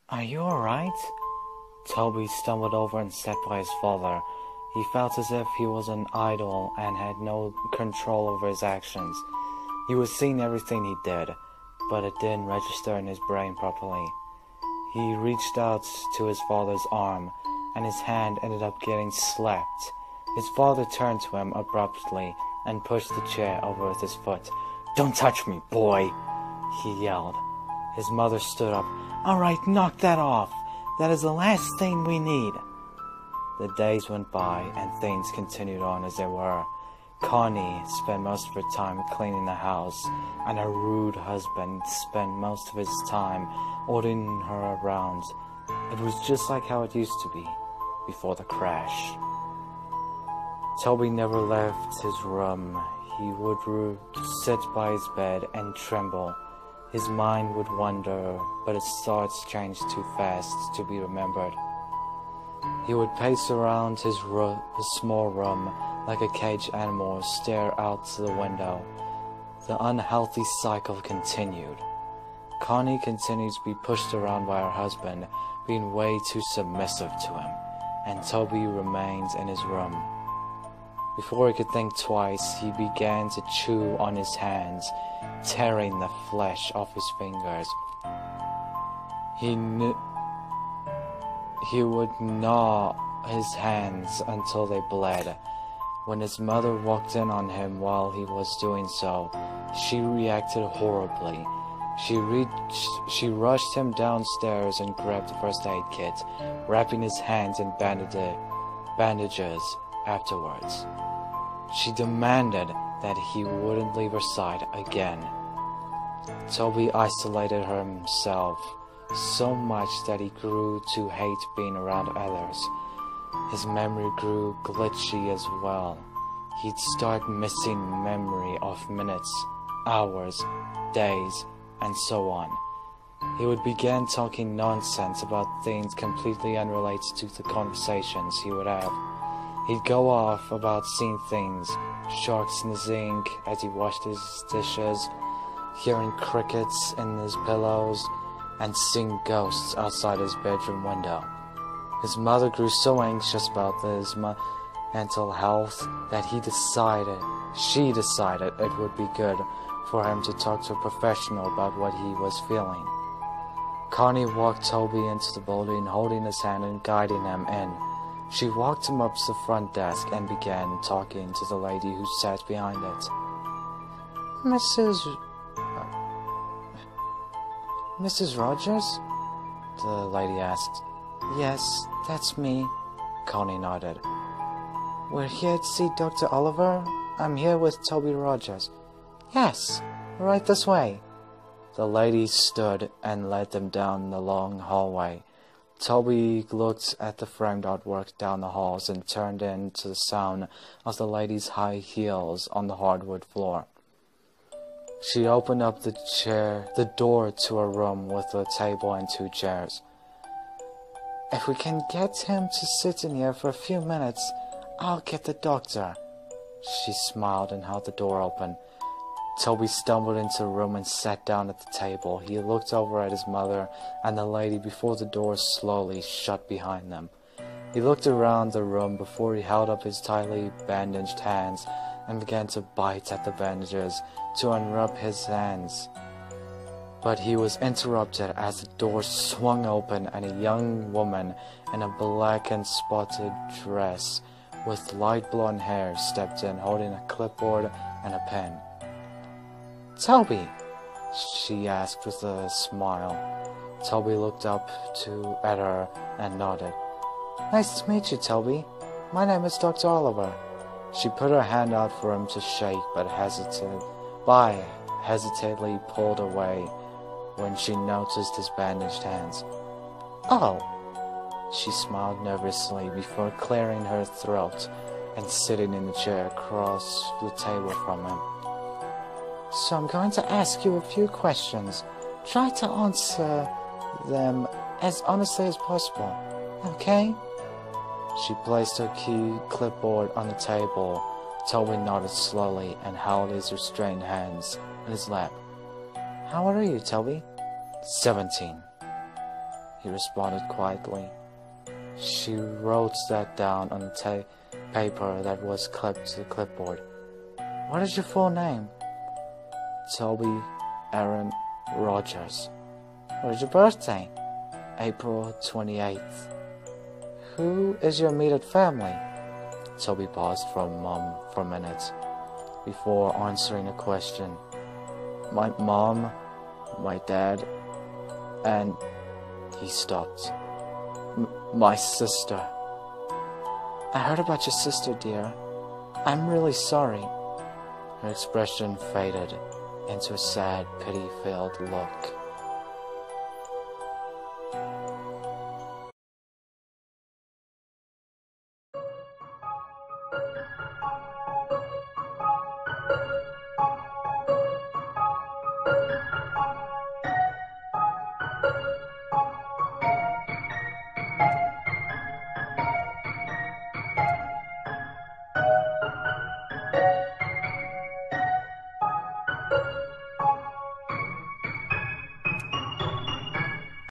Are you alright? Toby stumbled over and sat by his father. He felt as if he was an idol and had no control over his actions. He was seeing everything he did, but it didn't register in his brain properly. He reached out to his father's arm, and his hand ended up getting slapped. His father turned to him abruptly and pushed the chair over with his foot. "Don't touch me, boy!" he yelled. His mother stood up. "Alright, knock that off. That is the last thing we need." The days went by, and things continued on as they were. Connie spent most of her time cleaning the house, and her rude husband spent most of his time ordering her around. It was just like how it used to be, before the crash. Toby never left his room. He would sit by his bed and tremble. His mind would wander, but his thoughts changed too fast to be remembered. He would pace around his small room like a caged animal, stare out to the window. The unhealthy cycle continued. Connie continued to be pushed around by her husband, being way too submissive to him, and Toby remained in his room. Before he could think twice, he began to chew on his hands, tearing the flesh off his fingers. He would gnaw his hands until they bled. When his mother walked in on him while he was doing so, she reacted horribly. She rushed him downstairs and grabbed the first aid kit, wrapping his hands in bandages afterwards. She demanded that he wouldn't leave her side again. Toby isolated himself so much that he grew to hate being around others. His memory grew glitchy as well. He'd start missing memory of minutes, hours, days, and so on. He would begin talking nonsense about things completely unrelated to the conversations he would have. He'd go off about seeing things, sharks in the sink as he washed his dishes, hearing crickets in his pillows, and seeing ghosts outside his bedroom window. His mother grew so anxious about his mental health that she decided it would be good for him to talk to a professional about what he was feeling. Connie walked Toby into the building, holding his hand and guiding him in. She walked him up to the front desk and began talking to the lady who sat behind it. Mrs. Rogers?" the lady asked. "Yes, that's me," Connie nodded. "We're here to see Dr. Oliver. I'm here with Toby Rogers." "Yes, right this way." The lady stood and led them down the long hallway. Toby looked at the framed artwork down the halls and turned in to the sound of the lady's high heels on the hardwood floor. She opened up the door to a room with a table and 2 chairs. "If we can get him to sit in here for a few minutes, I'll get the doctor." She smiled and held the door open. Toby stumbled into the room and sat down at the table. He looked over at his mother and the lady before the door slowly shut behind them. He looked around the room before he held up his tightly bandaged hands and began to bite at the bandages to unwrap his hands. But he was interrupted as the door swung open and a young woman in a black and spotted dress with light blonde hair stepped in, holding a clipboard and a pen. "Toby," she asked with a smile. Toby looked up at her and nodded. "Nice to meet you, Toby. My name is Dr. Oliver." She put her hand out for him to shake, but hesitantly pulled away when she noticed his bandaged hands. "Oh," she smiled nervously before clearing her throat and sitting in the chair across the table from him. "So I'm going to ask you a few questions. Try to answer them as honestly as possible, okay?" She placed her key clipboard on the table. Toby nodded slowly and held his restrained hands in his lap. "How old are you, Toby?" 17. he responded quietly. She wrote that down on paper that was clipped to the clipboard. What is your full name? Toby Aaron Rogers. What is your birthday? April 28th. Who is your immediate family? Toby paused for a minute before answering the question. My mom, my dad, and he stopped. My sister. I heard about your sister, dear. I'm really sorry. Her expression faded into a sad, pity-filled look.